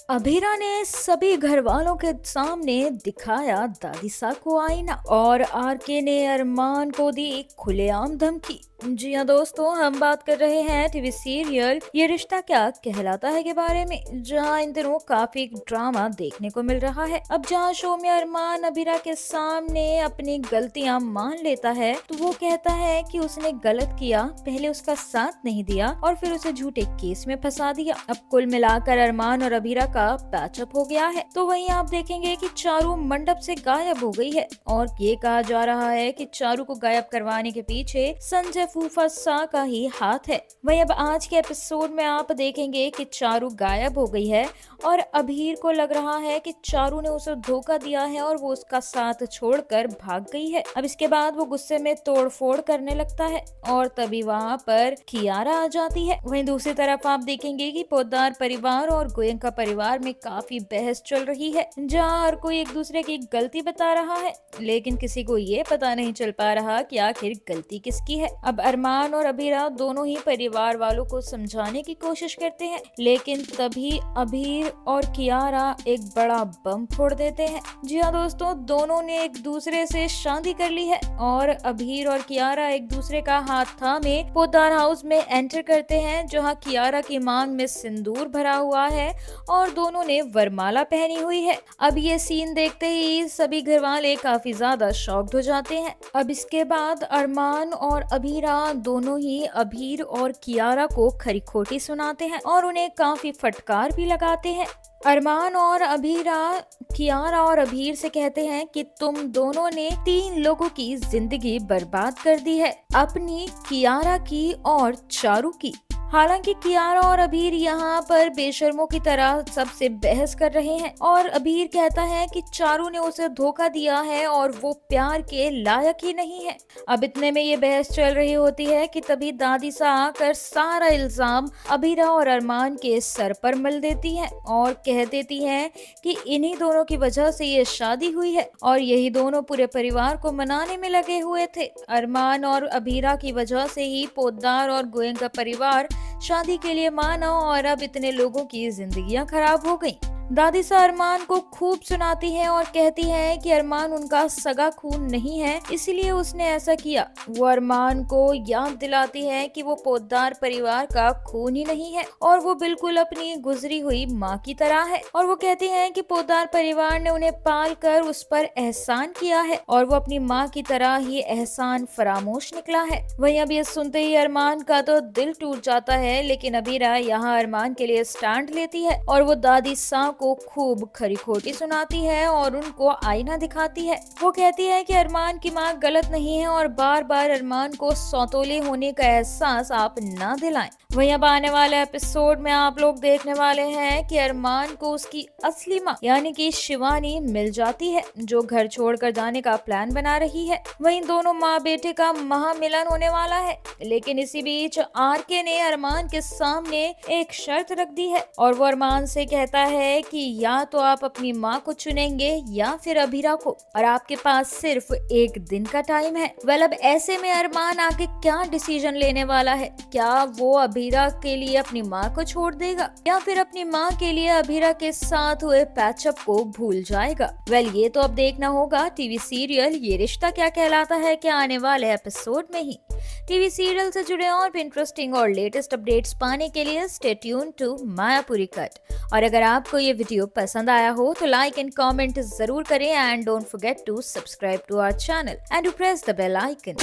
अभीरा ने सभी घर वालों के सामने दिखाया दादी सा को आईना और आरके ने अरमान को दी खुलेआम धमकी। जी हाँ दोस्तों, हम बात कर रहे हैं टीवी सीरियल ये रिश्ता क्या कहलाता है के बारे में, जहाँ इन दिनों काफी ड्रामा देखने को मिल रहा है। अब जहाँ शो में अरमान अभीरा के सामने अपनी गलतियां मान लेता है तो वो कहता है कि उसने गलत किया, पहले उसका साथ नहीं दिया और फिर उसे झूठे केस में फंसा दिया। अब कुल मिलाकर अरमान और अभीरा का पैचअप हो गया है। तो वहीं आप देखेंगे कि चारू मंडप से गायब हो गई है और ये कहा जा रहा है कि चारू को गायब करवाने के पीछे संजय फूफा सा का ही हाथ है। वहीं अब आज के एपिसोड में आप देखेंगे कि चारू गायब हो गई है और अभीर को लग रहा है कि चारू ने उसे धोखा दिया है और वो उसका साथ छोड़कर भाग गई है। अब इसके बाद वो गुस्से में तोड़फोड़ करने लगता है और तभी वहाँ पर कियारा आ जाती है। वहीं दूसरी तरफ आप देखेंगे कि पोद्दार परिवार और गोयनका परिवार में काफी बहस चल रही है, जहाँ हर कोई एक दूसरे की गलती बता रहा है, लेकिन किसी को ये पता नहीं चल पा रहा कि आखिर गलती किसकी है। अब अरमान और अभीरा दोनों ही परिवार वालों को समझाने की कोशिश करते हैं, लेकिन तभी अभीर और कियारा एक बड़ा बम फोड़ देते हैं। जी हाँ दोस्तों, दोनों ने एक दूसरे से शादी कर ली है और अभीर और कियारा एक दूसरे का हाथ थामे पोद्दार हाउस में एंटर करते हैं, जहाँ कियारा की मांग में सिंदूर भरा हुआ है और दोनों ने वरमाला पहनी हुई है। अब ये सीन देखते ही सभी घर वाले काफी ज्यादा शॉक्ड हो जाते हैं। अब इसके बाद अरमान और अभीरा दोनों ही अभीर और कियारा को खरी खोटी सुनाते हैं और उन्हें काफी फटकार भी लगाते हैं। अरमान और अभीरा कियारा और अभीर से कहते हैं कि तुम दोनों ने 3 लोगों की जिंदगी बर्बाद कर दी है, अपनी, कियारा की और चारू की। हालांकि कियारा और अभीर यहाँ पर बेशर्मों की तरह सबसे बहस कर रहे हैं और अभीर कहता है कि चारू ने उसे धोखा दिया है और वो प्यार के लायक ही नहीं है। अब इतने में ये बहस चल रही होती है कि तभी दादी सा आकर सारा इल्जाम अभीरा और अरमान के सर पर मल देती है और कह देती है कि इन्हीं दोनों की वजह से ये शादी हुई है और यही दोनों पूरे परिवार को मनाने में लगे हुए थे। अरमान और अभीरा की वजह से ही पोद्दार और गोयनका परिवार शादी के लिए माना और अब इतने लोगों की जिंदगियां खराब हो गईं। दादी सा अरमान को खूब सुनाती है और कहती है कि अरमान उनका सगा खून नहीं है, इसलिए उसने ऐसा किया। वो अरमान को याद दिलाती है कि वो पोद्दार परिवार का खून ही नहीं है और वो बिल्कुल अपनी गुजरी हुई माँ की तरह है। और वो कहती है कि पोद्दार परिवार ने उन्हें पाल कर उस पर एहसान किया है और वो अपनी माँ की तरह ही एहसान फरामोश निकला है। वहीं अब ये सुनते ही अरमान का तो दिल टूट जाता है, लेकिन अभीरा यहाँ अरमान के लिए स्टैंड लेती है और वो दादी सा को खूब खरी खोटी सुनाती है और उनको आईना दिखाती है। वो कहती है कि अरमान की माँ गलत नहीं है और बार बार अरमान को सौतोले होने का एहसास आप ना दिलाएं। वहीं अब आने वाले एपिसोड में आप लोग देखने वाले हैं कि अरमान को उसकी असली माँ यानी कि शिवानी मिल जाती है, जो घर छोड़कर जाने का प्लान बना रही है। वहीं दोनों माँ बेटे का महामिलन होने वाला है, लेकिन इसी बीच आरके ने अरमान के सामने एक शर्त रख दी है और वो अरमान से कहता है कि या तो आप अपनी माँ को चुनेंगे या फिर अभीरा को, और आपके पास सिर्फ 1 दिन का टाइम है। वेल, अब ऐसे में अरमान आगे क्या डिसीजन लेने वाला है? क्या वो अभीरा के लिए अपनी माँ को छोड़ देगा या फिर अपनी माँ के लिए अभीरा के साथ हुए पैचअप को भूल जाएगा? वेल, ये तो अब देखना होगा टीवी सीरियल ये रिश्ता क्या कहलाता है के आने वाले एपिसोड में ही। टीवी सीरियल से जुड़े और भी इंटरेस्टिंग और लेटेस्ट अपडेट्स पाने के लिए stay tune to Mayapuri cut. और अगर आपको ये वीडियो पसंद आया हो तो लाइक एंड कमेंट जरूर करें and don't forget to subscribe to our channel and to press the bell icon.